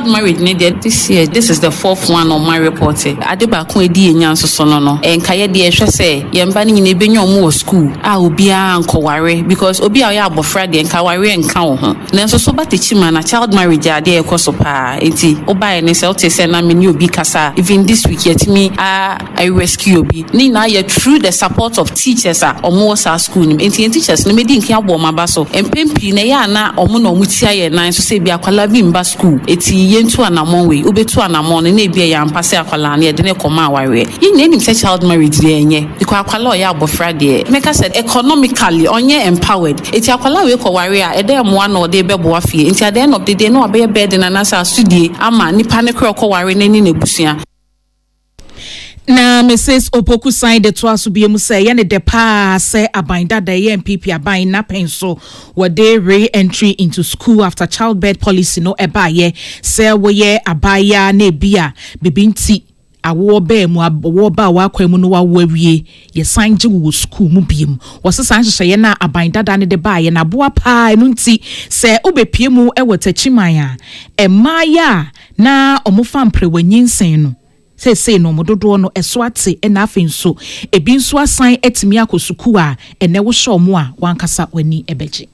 Married needed this year. This is the fourth one on my report. Adeba ko edi enyan so no. Enkaye de ehwe se yemba ni nyina ebenya omo school. A obi a nkoware because obi a ya abofra de nkaware enka wo ho. Nenso so batechima na child marriage ade ekoso pa. Enti oba ene se ote se na me ni obi kasa. Even this week yet me I rescue obi. Ni na ye through the support of teachers a omo sa school ni. Enti teachers no me di nkia bo maba so. Empempi na ya na omo no mutia ye nan so se bi akwala bi mba school. Eti yentu anamon we ubetu anamon na ebia ya mpase akwala na ye de ne koma aware yin na nim say child marriage de enye because akwala o ya abofra de meka said economically onye empowered eti akwala we ko ware a ede mo na ode bebo afie enti at the end of the day no abe bed na na sa studie ama nipa ne kro ko ware na ni na busua na Mrs. Opoku signed the twaso biemu say ye ne de pa say abinda da ye MPP abain na penso were they re-entry into school after childbirth policy no ebaye say we ye abaya na bia bibinti awo be mu awo ba wa kwemu no wa wawie ye sign je wo school mu biem wosesa nhye ye na abinda da ne de ba ye na boa pa enu nti say obepie mu e wotachiman a emaya na omufa mprewanyinsen no say no mododo no eswate e na afenso ebi nso asan etimi akosuku a ene wo hye omo a wankasa wani ebeje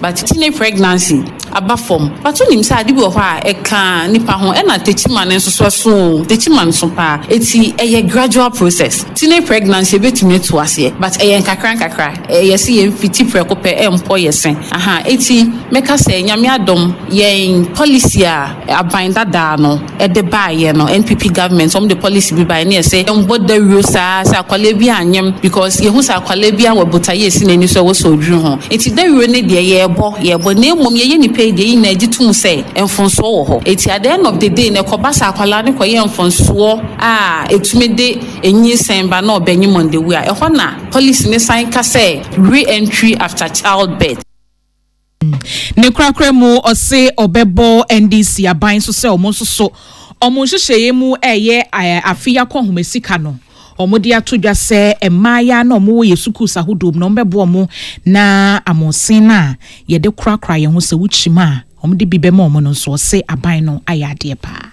but teenage pregnancy abafom but unim say ade bi ho a eka nipa ho e na techima ne nso so techima nso pa eti eye gradual process teenage pregnancy betumi to ase but eye nkakra eye se ye fiti prekope empo yesen aha eti meka say nyame adom ye policy a abinda da no e de ba ye no NPP government some the policy bi ba ne say emboda rosa sa kwale bi anyem because ye hu sa kwale bi an wabotaye si nani so wo so odru ho eti da ro ne de ye bo na mom ye ni pay de na agitum say enfonso wo ho eti at the end of the day na kobasa akwala ne koye enfonso a etumi de enyi semba na obanyim on the way e ho na police ne sign ka say re-entry after childbirth ne krakra mu ose obebo NDC aban so se omo so omo hyehyeye mu eye afia kohomesika no omodi atodwa se emaya na omo yesuku sahodom no mbebo omo na amosin na ye de krakra ye ho se wuchima omodi bibema omo no so se aban no ayade pa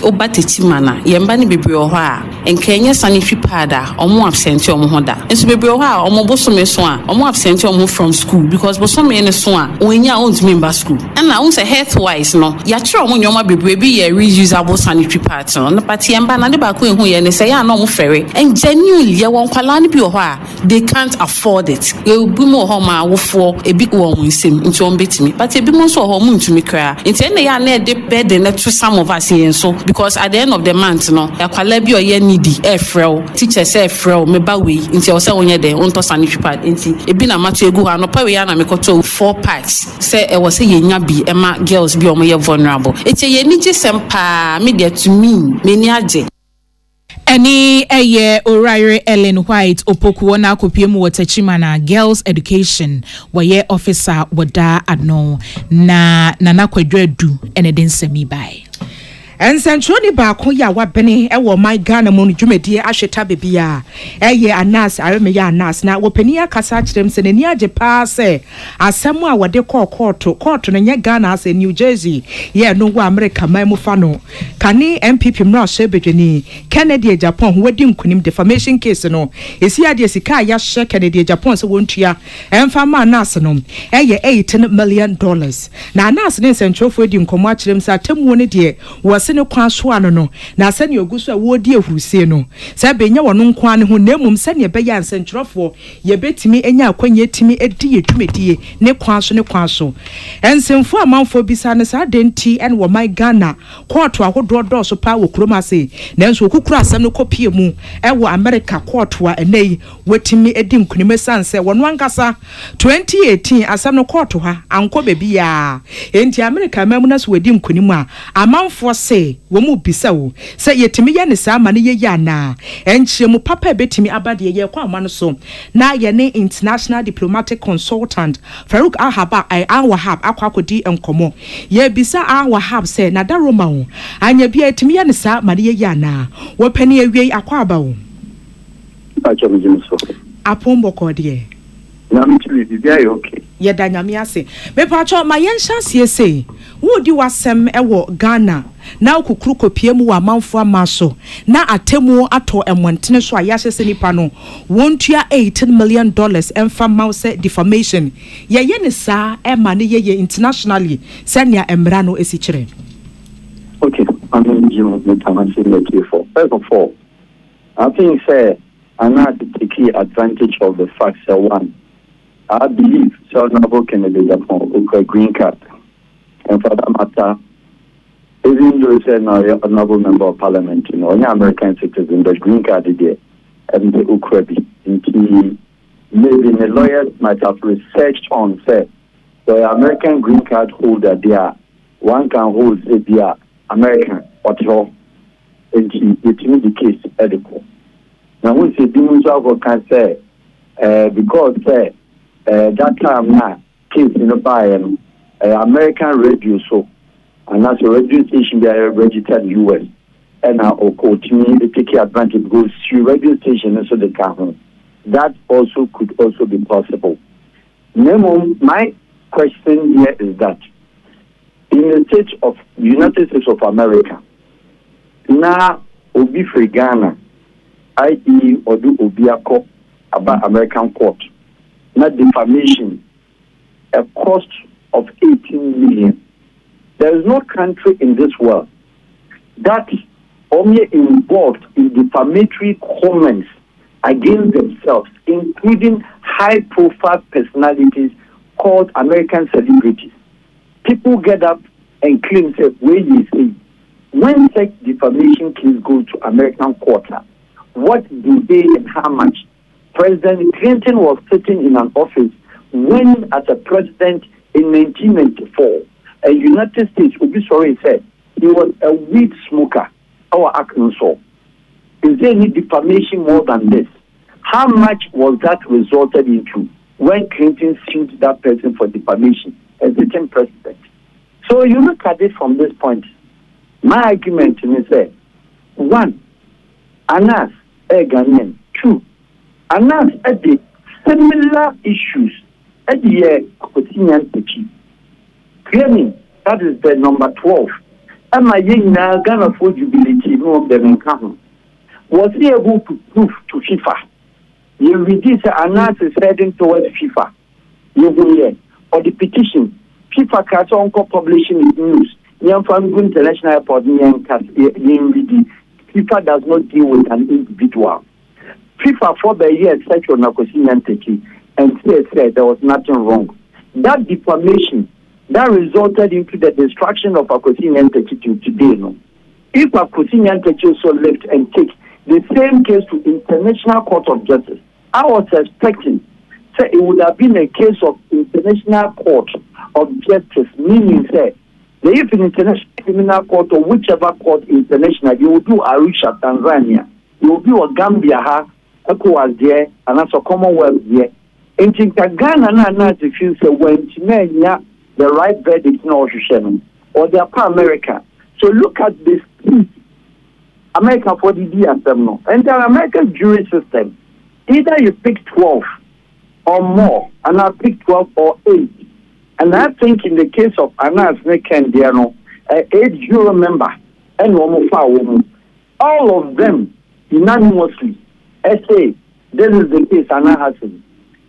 obatechima na yemba ni bebre ho a enkenye sanitary pad a omo absent omo hoda enso bebre ho a omo bosome so a omo absent omo from school because bosome ne so a onya ontumi mba school and na unse health wise no ya kire omo nyoma bebre bi ye reusable sanitary pads no na pati yemba na de ba ko ehu ye ne say ya na omo fere and genuinely ye won kwala ne bi ho a they can't afford it e bi mo ho ma wofo e bi wo won nsem nti on betimi but e bi mo so ho mo ntumi kra nti na ya na de bed na to some of us here so because at the end of the month no akwala bi oye needy frel teacher say frel me ba we nti o say onye de onto sanitary pad nti ebi na mato egu ha no pa we ya na me koto 4 packs say e was say yenya bi e ma girls bi o mo ye vulnerable eche ye ni gisempa me there to me ni age Any eye Orire Ellen White opokuo na kopiemu watachimana girls education waye officer wada ano na nana kwadwadu ene den semi bai. Ensantroni baako ya wabene ewo my Ghana mu dwumedie ahweta bebia eye anas areme ya anas na wopani akasa kyerem se nani age pa se asemu a wode court no nya Ghana as New Jersey ye no wo America mamu fa no kane MPP mra so bedwani Kennedy Japan ho wadi nkunim defamation case no esi ade sika ya hye Kennedy Japan se wontua emfa ma anas no eye $18 million na anas ne nsantwofo di nkomo akyerem se atemu ne de was ne kwa so ano no na sɛ ne oguso a wodi ehurusie no sɛ benya wono nkwa ne ho na emum sɛ ne be ya nsɛntwerɛfo ye betimi enya akwanye timi edi yedwumedie ne kwa so ensemfo amanfo bisa ne sa denti en wo my Ghana court ahodo do so pa wo kroma ase nanso okukura asɛm no kopie mu wo America court wa enei wetimi edi nkunime sanse wono ankasa 2018 asɛm no court ha anko bebi ya enti America mamu na so wedi nkunimu a amanfo se womu bisa wo se yetimi ye ne sa ma ne ye ya na enchiremu papa betimi abade ye kwa ma no so na ye ne international diplomatic consultant Farouk Al-Wahab akwakodi enkomo ye bisa Al-Wahab se na da Roma wo anya bia yetimi ye ne sa ma ne ye ya na wo pani awie akwa aba wo apombo kodie na mtuli bia okay ye da nyame ase me pacho ma yen hyasie sei wo di wasem ewo Ghana na okukuru kopie mu wa manfo amaso na atemu ato emwantene so ayahye nipa no wontua $18 million emfa mause defamation ye ne sa ema ne ye internationally senia emra no esichire. Okay, I'm going to for. First of all, I think say I'm not taking advantage of the fact that one, I believe Honorable Kennedy Japan a green card, and for that matter, even though say now you're honorable member of parliament, you know, you're American citizen, the green card is there, and the Ukrebi. Maybe the lawyers might have researched on say the American green card holder there, one can hold say they are American or all, and it means the case edible. Now we say Dimusa can say because that time now case in the by American radio so and that's a radio station they are registered US and now they take advantage goes to radio station and so they can that also could also be possible. My question here is that in the state of United States of America now obi for Ghana i.e. Odu Obiako about American court. Not defamation, a cost of 18 million. There is no country in this world that only involved in defamatory comments against themselves, including high-profile personalities called American celebrities. People get up and claim that when such defamation case goes to American court, what do they and how much? President Clinton was sitting in an office when, as a president in 1994, a United States, Obisori said he was a weed smoker, our Akan saw. Is there any defamation more than this? How much was that resulted into when Clinton sued that person for defamation as sitting president? So you look at it from this point. My argument is that, one, Anas, a Ghanaian. Two, Anas at the similar issues at the Cotinian Techi. Claiming that is the number 12. Am I young now Ghana for jubility no of them in Cameroon? Was he able to prove to FIFA? You reduce Anas is heading towards FIFA. You go here. Or the petition. FIFA can't uncle publishing its news. International Airport FIFA does not deal with an individual. FIFA for the year such on Nakosinian Teki and said there was nothing wrong. That defamation that resulted into the destruction of Akosinian Teki today, no. if Akwesina also left and take the same case to International Court of Justice, I was expecting say it would have been a case of International Court of Justice, meaning say if in International Criminal Court or whichever court international, you will do Arusha, Tanzania, you will do a Gambia, ECOWAS there, and that's a Commonwealth there. And in Ghana, na to feel say when the right verdict no or the America. So look at this America for the DSM, and the American jury system. Either you pick 12 or more, and I pick 12 or 8. And I think in the case of Anna Snekendiano, an 8 juror member, and woman, all of them unanimously say this is the case Anna has.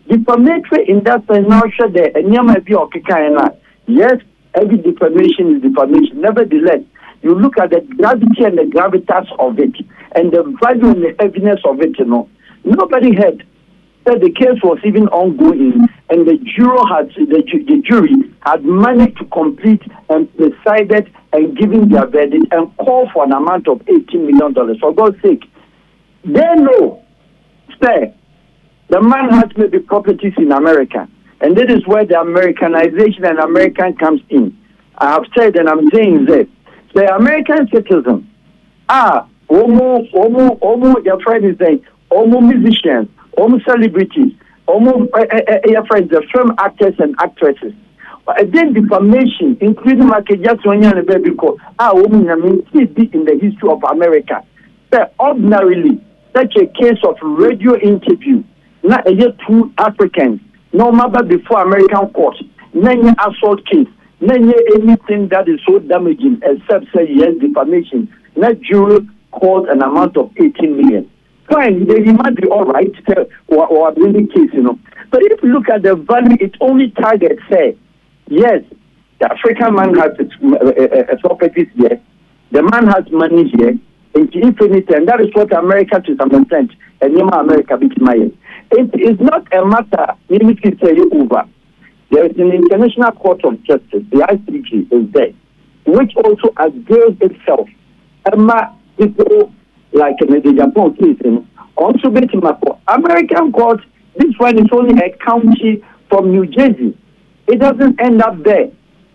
Defamatory in that sense now show there, and you might be okikaina. Yes, every defamation is defamation. Nevertheless, you look at the gravity and the gravitas of it, and the value and the heaviness of it, Nobody heard that the case was even ongoing, and the jury had managed to complete and decided and given their verdict and call for an amount of $18 million. For God's sake, they know, say, the man has maybe properties in America, and that is where the Americanization and American comes in. I have said, and I'm saying that the American citizens are almost your friend is saying, almost musicians, almost celebrities, almost your friends, the film actors and actresses. But then defamation, including Michael Jackson and baby call, women in the history of America. But ordinarily, such a case of radio interview, not a year 2 Africans, no matter before American court, none assault case, none anything that is so damaging except say yes defamation. Not jury called an amount of 18 million. Fine, they might be all right or any case, But if you look at the value, it only targets say, yes, the African man has properties here, the man has money here, and infinity, and that is what America to some extent, and America between. It is not a matter, limited to over. There is an International Court of Justice, the ICJ is there, which also avails itself. People like the Japan case, also betting for American court, this one is only a county from New Jersey. It doesn't end up there.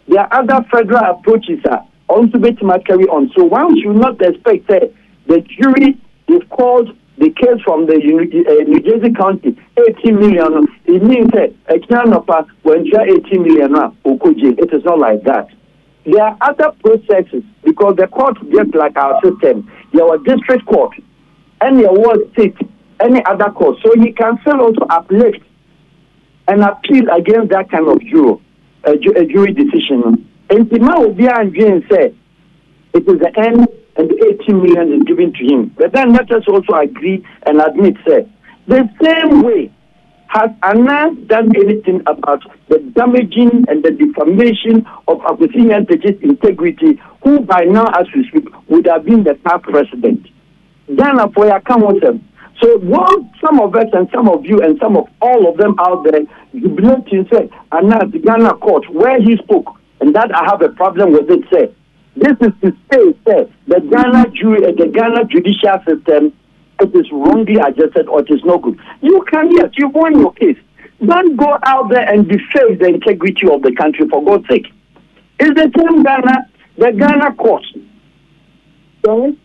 There are other federal approaches also betting carry on. So one should not expect the jury is called the case from the New Jersey County, 18 million. It means a canopy when you are 18 million, it is not like that. There are other processes because the court, just like our system, your district court, and your ward state, any other court. So you can still also uplift and appeal against that kind of jury decision. And Tima will be and say it is the end and the 18 million is given to him. But then let us also agree and admit, say, the same way has Anna done anything about the damaging and the defamation of Akwesina Ntege's integrity, who by now, as we speak, would have been the past president. Ghana for Akan with them. So some of us and some of you and some of all of them out there jubilating say, Anna, the Ghana court, where he spoke, and that I have a problem with it, say, this is to say, the Ghana jury and the Ghana judicial system, it is wrongly adjusted or it is no good. You can, yes, you won your case. Don't go out there and deface the integrity of the country, for God's sake. It's the same Ghana, the Ghana court. Sorry?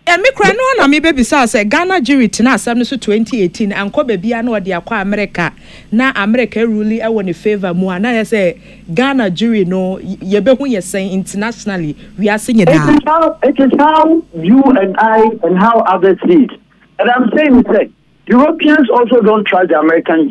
Me cry no na me baby say Ghana jury tina asem so 2018 anko bebia na ode akwa America na America rule e won favor mu na say Ghana jury no ye behu ye sen internationally we are seeing that it is how you and I and how others see it. And I'm saying that Europeans also don't trust the American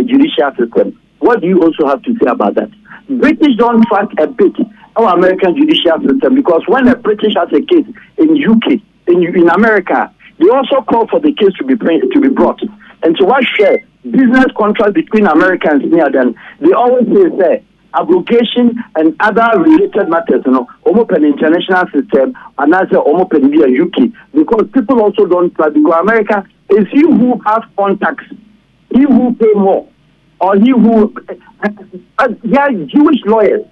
judicial system. What do you also have to say about that? British don't trust a bit our American judicial system because when a British has a case in UK in America, they also call for the case to be brought. And so what share business contract between Americans near them, they always say abrogation and other related matters, almost an international system, and as almost in the UK, because people also don't try, because America is he who has contacts, he who pay more, or he who, they are Jewish lawyers.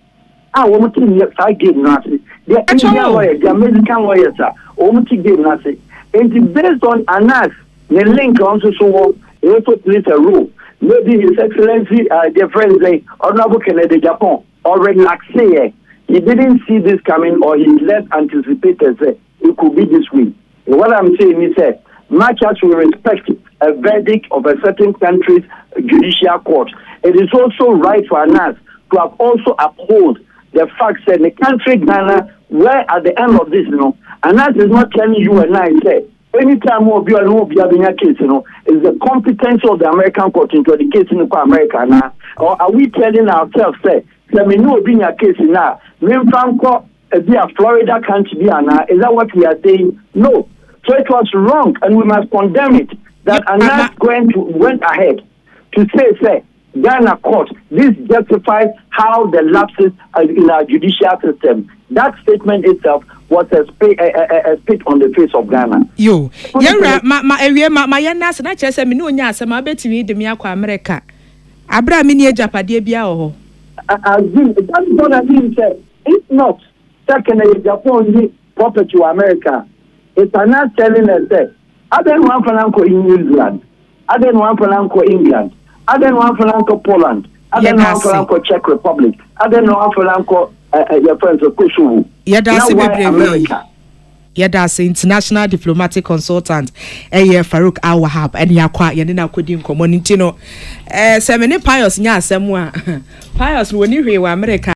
The Indian lawyers, the American lawyers are almost game nothing. And based on Anas, the link also so he also plays a role. Maybe His Excellency, their friend say, Honorable Kennedy Japan, already like say he didn't see this coming or he less anticipated say it could be this way. And what I'm saying is that much as we respect a verdict of a certain country's judicial court, it is also right for Anas to have also uphold the fact that the country Ghana, where at the end of this, Anas is not telling you and I say, anytime we'll be having a case, is the competence of the American court into the case in America now? Or are we telling ourselves, say, that we know being a case now, Florida can't be now? Is that what we are saying? No. So it was wrong, and we must condemn it. That Anas went ahead to say, Ghana court, this justifies how the lapses in our judicial system. That statement itself was a spit on the face of Ghana. Yo, my yana na chese me no nya asema betimi de me akwa America. Abra me ne Japade bia ho. That's what I mean, sir. If not, second Japan property to America, it's not telling us that I don't want for in New Zealand, I don't want for England, I don't want for Poland, I don't want for Czech Republic, I don't want for your friends of Kosovo. America. Yadasi international diplomatic consultant Farouk Awahab and yakwa yanina kodi nkomo no se me ne pious nya asem a pious woni hwe wa America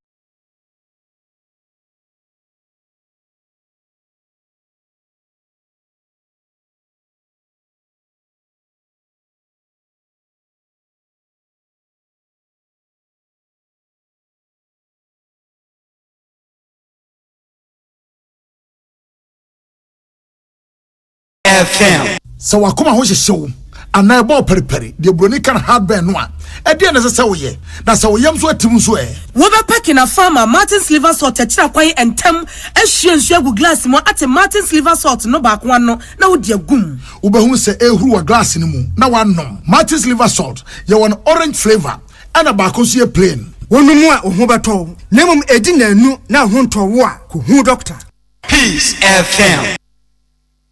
FM. So wakoma ho hyehyew ana ebo periperi de broni kan hardware no a e de na se woye na se woyam so atim so wo be pack na farmer Martin's liver salt akira kwan entem ahwie nsu agu glass mo ate Martin's liver salt no ba ko no na wo de agum wo be hu se ehuru wa glass ni mu na wanom Martin's liver salt ye won orange flavor ana ba ko so ye plain wonumu a ho beto nemum edi na anu na ho ntowo a ko hu doctor. Peace FM.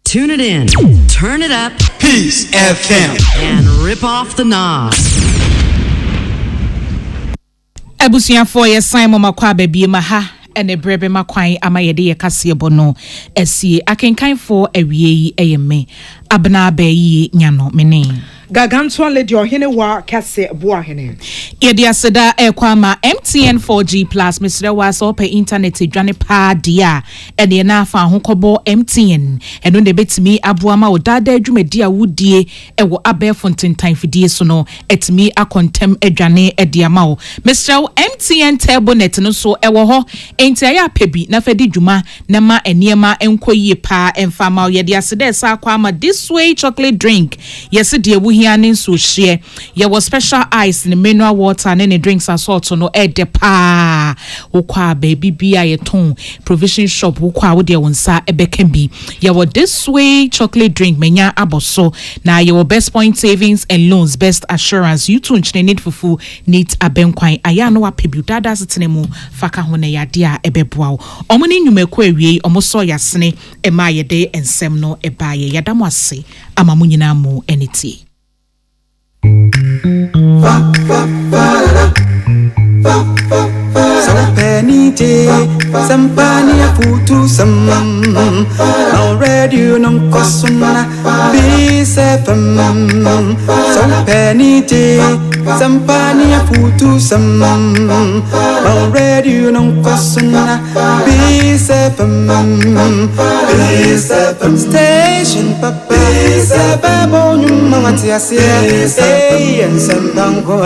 Tune it in, turn it up, Peace FM, and rip off the knobs. Ebusia for ye Simon Makwa baby maha ene brebe makwan amayede ye kase bono esie akenkan for awie eyeme abna bayi nyano mene Gaganto lady ohene wa kase boa hene yedi aseda ekwama MTN 4G plus misre wa so pe internet dwane pa dia ene na afa hokobo MTN eno ne betimi aboama odada adwumadi a wudie ewo abefo ntentan fidie so no etimi akontem adwane ediama o misre MTN turbonet no so ewo ho enti aya pebi na fedi dwuma na ma eniema enkoyie pa emfama yedi aseda esa akwama this way chocolate drink yes die hianin so share ye was special ice in mineral water and any drinks and salt no ede pa wokwa baby bia ye ton provision shop wokwa wo de wonsa ebeken bi ye was this way chocolate drink menya aboso na ye was best point savings and loans best assurance you too nchine need fufu need abenkwan aya no apebi dada setenemu faka ho na yade a ebeboa wo omuni nwumekọ awie omoso yasene ema ye de ensem no eba ye yadamo ase ama munyina mu eniti Sampanite, sampania futu sam. Already you non cosuna, be seven. Sampanite, sampania futu sam. Already you non cosuna, be seven. Be seven. Station papa, be seven. Bonum mamatia, say, and some bango.